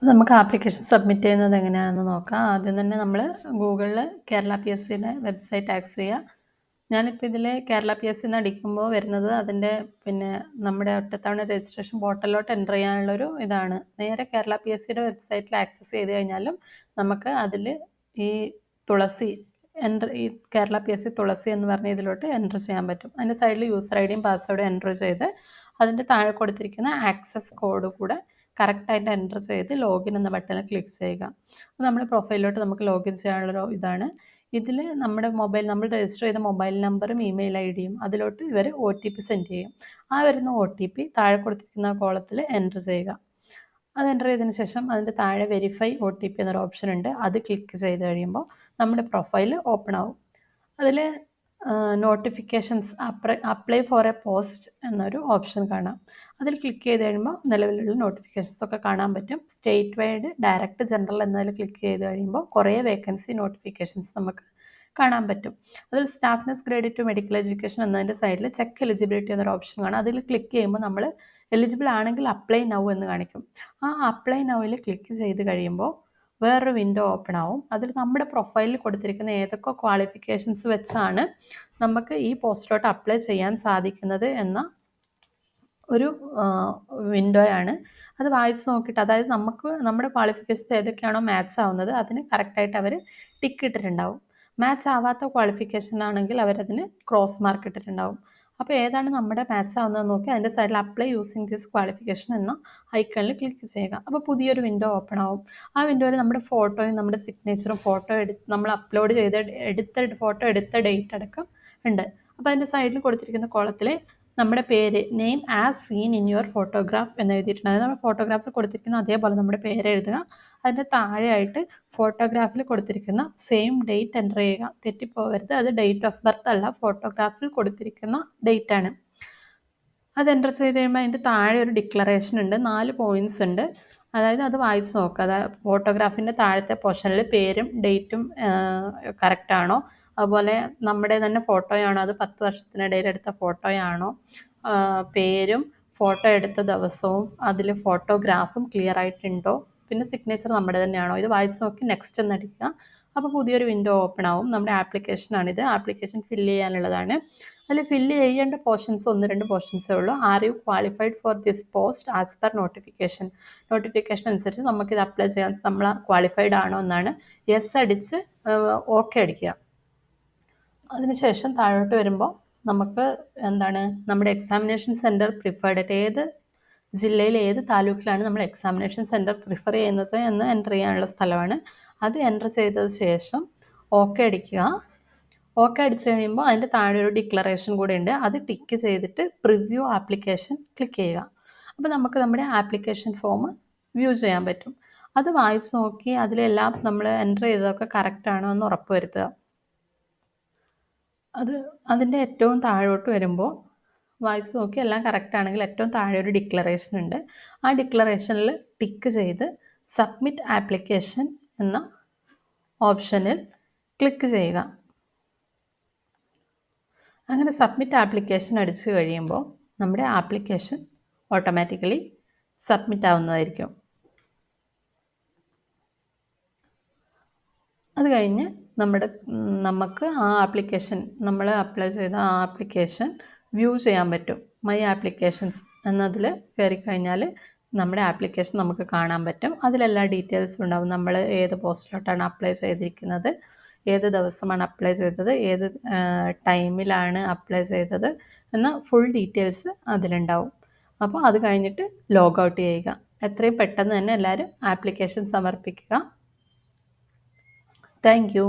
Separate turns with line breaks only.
നമുക്ക് application submit ചെയ്യുന്നത് എങ്ങനെയാണെന്ന് നോക്കാം. ആദ്യം തന്നെ നമ്മൾ ഗൂഗിളിൽ കേരള PSCയുടെ വെബ്സൈറ്റ് ആക്സസ് ചെയ്യുക. ഞാനിപ്പോൾ ഇതിൽ കേരള PSC എന്ന് അടിക്കുമ്പോൾ വരുന്നത് അതിൻ്റെ നമ്മുടെ ഒറ്റത്തവണ രജിസ്ട്രേഷൻ പോർട്ടലിലോട്ട് എൻ്റർ ചെയ്യാനുള്ളൊരു ഇതാണ്. നേരെ കേരള PSCയുടെ വെബ്സൈറ്റിൽ ആക്സസ് ചെയ്ത് കഴിഞ്ഞാലും നമുക്ക് അതിൽ ഈ തുളസി ഈ കേരള PSC തുളസി എന്ന് പറഞ്ഞ ഇതിലോട്ട് എൻ്റർ ചെയ്യാൻ പറ്റും. അതിൻ്റെ സൈഡിൽ യൂസർ ഐഡിയും പാസ്വേഡും എൻ്റർ ചെയ്ത് അതിൻ്റെ താഴെ കൊടുത്തിരിക്കുന്ന ആക്സസ് കോഡ് കൂടെ കറക്റ്റായിട്ട് എൻ്റർ ചെയ്ത് ലോഗിൻ എന്ന ബട്ടണിൽ ക്ലിക്ക് ചെയ്യുക. അപ്പോൾ നമ്മുടെ പ്രൊഫൈലിലോട്ട് നമുക്ക് ലോഗിൻ ചെയ്യാനുള്ളൊരു ഇതാണ്. ഇതിൽ നമ്മൾ രജിസ്റ്റർ ചെയ്ത മൊബൈൽ നമ്പറും ഇമെയിൽ ഐഡിയും അതിലോട്ട് ഇവർ OTP സെൻഡ് ചെയ്യും. ആ വരുന്ന OTP താഴെ കൊടുത്തിരിക്കുന്ന കോളത്തിൽ എൻ്റർ ചെയ്യുക. അത് എൻ്റർ ചെയ്തതിന് ശേഷം അതിൻ്റെ താഴെ വെരിഫൈ OTP എന്നൊരു ഓപ്ഷൻ ഉണ്ട്. അത് ക്ലിക്ക് ചെയ്ത് കഴിയുമ്പോൾ നമ്മുടെ പ്രൊഫൈൽ ഓപ്പൺ ആവും. അതിൽ notifications apply for A post എന്നൊരു ഓപ്ഷൻ കാണാം. അതിൽ ക്ലിക്ക് ചെയ്ത് കഴിയുമ്പോൾ നിലവിലുള്ള നോട്ടിഫിക്കേഷൻസ് ഒക്കെ കാണാൻ പറ്റും. സ്റ്റേറ്റ് വൈഡ്, ഡയറക്റ്റ്, ജനറൽ എന്നതിൽ ക്ലിക്ക് ചെയ്ത് കഴിയുമ്പോൾ കുറേ വേക്കൻസി നോട്ടിഫിക്കേഷൻസ് നമുക്ക് കാണാൻ പറ്റും. അതിൽ സ്റ്റാഫ്നെസ് ഗ്രേഡ് ടു മെഡിക്കൽ എഡ്യൂക്കേഷൻ എന്നതിൻ്റെ സൈഡിൽ ചെക്ക് എലിജിബിലിറ്റി എന്നൊരു ഓപ്ഷൻ കാണാം. അതിൽ ക്ലിക്ക് ചെയ്യുമ്പോൾ നമ്മൾ എലിജിബിൾ ആണെങ്കിൽ അപ്ലൈ നൗ എന്ന് കാണിക്കും. ആ അപ്ലൈ നൗവിൽ ക്ലിക്ക് ചെയ്ത് കഴിയുമ്പോൾ വേറൊരു വിൻഡോ ഓപ്പൺ ആവും. അതിൽ നമ്മുടെ പ്രൊഫൈലിൽ കൊടുത്തിരിക്കുന്ന ഏതൊക്കെ ക്വാളിഫിക്കേഷൻസ് വെച്ചാണ് നമുക്ക് ഈ പോസ്റ്റിലോട്ട് അപ്ലൈ ചെയ്യാൻ സാധിക്കുന്നത് എന്ന ഒരു വിൻഡോയാണ്. അത് വായിച്ച് നോക്കിയിട്ട്, അതായത് നമ്മുടെ ക്വാളിഫിക്കേഷൻസ് ഏതൊക്കെയാണോ മാച്ച് ആവുന്നത് അതിന് കറക്റ്റായിട്ട് അവർ ടിക്ക് ഇട്ടിട്ടുണ്ടാവും. മാച്ച് ആവാത്ത ക്വാളിഫിക്കേഷൻ ആണെങ്കിൽ അവരതിന് ക്രോസ് മാർക്ക് ഇട്ടിട്ടുണ്ടാവും. അപ്പോൾ ഏതാണ് നമ്മുടെ മാച്ച് ആവുന്നതെന്ന് നോക്കി അതിൻ്റെ സൈഡിൽ അപ്ലൈ യൂസിങ് ദിസ് ക്വാളിഫിക്കേഷൻ എന്ന ഐക്കണിൽ ക്ലിക്ക് ചെയ്യുക. അപ്പോൾ പുതിയൊരു വിൻഡോ ഓപ്പൺ ആവും. ആ വിൻഡോയിൽ നമ്മുടെ ഫോട്ടോയും നമ്മുടെ സിഗ്നേച്ചറും നമ്മൾ അപ്ലോഡ് ചെയ്ത ഫോട്ടോ എടുത്ത ഡേറ്റ് അടക്കം ഉണ്ട്. അപ്പോൾ അതിൻ്റെ സൈഡിൽ കൊടുത്തിരിക്കുന്ന കോളത്തിൽ നമ്മുടെ പേര്, name as scene in your photograph എന്ന് എഴുതിയിട്ടുണ്ട്. അതായത് നമ്മൾ ഫോട്ടോഗ്രാഫിൽ കൊടുത്തിരിക്കുന്ന അതേപോലെ നമ്മുടെ പേര് എഴുതുക. അതിൻ്റെ താഴെയായിട്ട് ഫോട്ടോഗ്രാഫിൽ കൊടുത്തിരിക്കുന്ന സെയിം ഡേറ്റ് എൻ്റർ ചെയ്യുക. തെറ്റിപ്പോകരുത്, അത് ഡേറ്റ് ഓഫ് ബർത്ത് അല്ല, ഫോട്ടോഗ്രാഫിൽ കൊടുത്തിരിക്കുന്ന ഡേറ്റ് ആണ്. അത് എൻ്റർ ചെയ്ത് കഴിയുമ്പോൾ അതിൻ്റെ താഴെ ഒരു ഡിക്ലറേഷൻ ഉണ്ട്. 4 പോയിൻറ്റ്സ് ഉണ്ട്. അതായത് അത് വായിച്ച് നോക്കുക. അതായത് ഫോട്ടോഗ്രാഫിൻ്റെ താഴത്തെ പോർഷനിൽ പേരും ഡേറ്റും കറക്റ്റാണോ, അതുപോലെ നമ്മുടെ തന്നെ ഫോട്ടോയാണോ, അത് 10 വർഷത്തിനിടയിൽ എടുത്ത ഫോട്ടോയാണോ, പേരും ഫോട്ടോ എടുത്ത ദിവസവും അതിൽ ഫോട്ടോഗ്രാഫും ക്ലിയർ ആയിട്ടുണ്ടോ, പിന്നെ സിഗ്നേച്ചർ നമ്മുടെ തന്നെയാണോ, ഇത് വായിച്ച് നോക്കി നെക്സ്റ്റ് എന്നടിക്കുക. അപ്പോൾ പുതിയൊരു വിൻഡോ ഓപ്പൺ ആവും. നമ്മുടെ ആപ്ലിക്കേഷനാണിത്. Application fill ചെയ്യാനുള്ളതാണ്. അതിൽ ഫില്ല് ചെയ്യേണ്ട പോർഷൻസ് 1-2 പോർഷൻസേ ഉള്ളൂ. Are you qualified for this post as per notification അനുസരിച്ച് നമുക്കിത് അപ്ലൈ ചെയ്യാൻ നമ്മൾ ക്വാളിഫൈഡ് ആണോ എന്നാണ്. യെസ് അടിച്ച് ഓക്കെ അടിക്കുക. അതിനുശേഷം താഴോട്ട് വരുമ്പോൾ നമുക്ക് നമ്മുടെ എക്സാമിനേഷൻ സെൻറ്റർ പ്രിഫേർഡ്, ഏത് ജില്ലയിൽ ഏത് താലൂക്കിലാണ് നമ്മൾ എക്സാമിനേഷൻ സെൻറ്റർ പ്രിഫർ ചെയ്യുന്നത് എന്ന് എൻ്റർ ചെയ്യാനുള്ള സ്ഥലമാണ്. അത് എൻ്റർ ചെയ്തത് ശേഷം ഓക്കെ അടിക്കുക. ഓക്കെ അടിച്ചു കഴിയുമ്പോൾ അതിൻ്റെ താഴെ ഒരു ഡിക്ലറേഷൻ കൂടെ ഉണ്ട്. അത് ടിക്ക് ചെയ്തിട്ട് പ്രിവ്യൂ ആപ്ലിക്കേഷൻ ക്ലിക്ക് ചെയ്യുക. അപ്പോൾ നമുക്ക് നമ്മുടെ ആപ്ലിക്കേഷൻ ഫോം വ്യൂ ചെയ്യാൻ പറ്റും. അത് വായിച്ച് നോക്കി അതിലെല്ലാം നമ്മൾ എൻ്റർ ചെയ്തതൊക്കെ കറക്റ്റാണോ എന്ന് ഉറപ്പ് വരുത്തുക. അതിൻ്റെ ഏറ്റവും താഴോട്ട് വരുമ്പോൾ വായിച്ച് നോക്കി എല്ലാം കറക്റ്റ് ആണെങ്കിൽ ഏറ്റവും താഴെ ഒരു ഡിക്ലറേഷൻ ഉണ്ട്. ആ ഡിക്ലറേഷനിൽ ടിക്ക് ചെയ്ത് സബ്മിറ്റ് ആപ്ലിക്കേഷൻ എന്ന ഓപ്ഷനിൽ ക്ലിക്ക് ചെയ്യുക. അങ്ങനെ സബ്മിറ്റ് ആപ്ലിക്കേഷൻ അടിച്ചു കഴിയുമ്പോൾ നമ്മുടെ ആപ്ലിക്കേഷൻ ഓട്ടോമാറ്റിക്കലി സബ്മിറ്റ് ആവുന്നതായിരിക്കും. അത് കഴിഞ്ഞ് നമുക്ക് ആ ആപ്ലിക്കേഷൻ, നമ്മൾ അപ്ലൈ ചെയ്ത ആ ആപ്ലിക്കേഷൻ വ്യൂ ചെയ്യാൻ പറ്റും. മൈ ആപ്ലിക്കേഷൻസ് എന്നതിൽ കയറിക്കഴിഞ്ഞാൽ നമ്മുടെ ആപ്ലിക്കേഷൻ നമുക്ക് കാണാൻ പറ്റും. അതിലെല്ലാ ഡീറ്റെയിൽസും ഉണ്ടാവും. നമ്മൾ ഏത് പോസ്റ്റിലോട്ടാണ് അപ്ലൈ ചെയ്തിരിക്കുന്നത്, ഏത് ദിവസമാണ് അപ്ലൈ ചെയ്തത്, ഏത് ടൈമിലാണ് അപ്ലൈ ചെയ്തത് എന്ന ഫുൾ ഡീറ്റെയിൽസ് അതിലുണ്ടാവും. അപ്പോൾ അത് കഴിഞ്ഞിട്ട് ലോഗ് ഔട്ട് ചെയ്യുക. എത്രയും പെട്ടെന്ന് തന്നെ എല്ലാവരും ആപ്ലിക്കേഷൻ സമർപ്പിക്കുക. Thank you.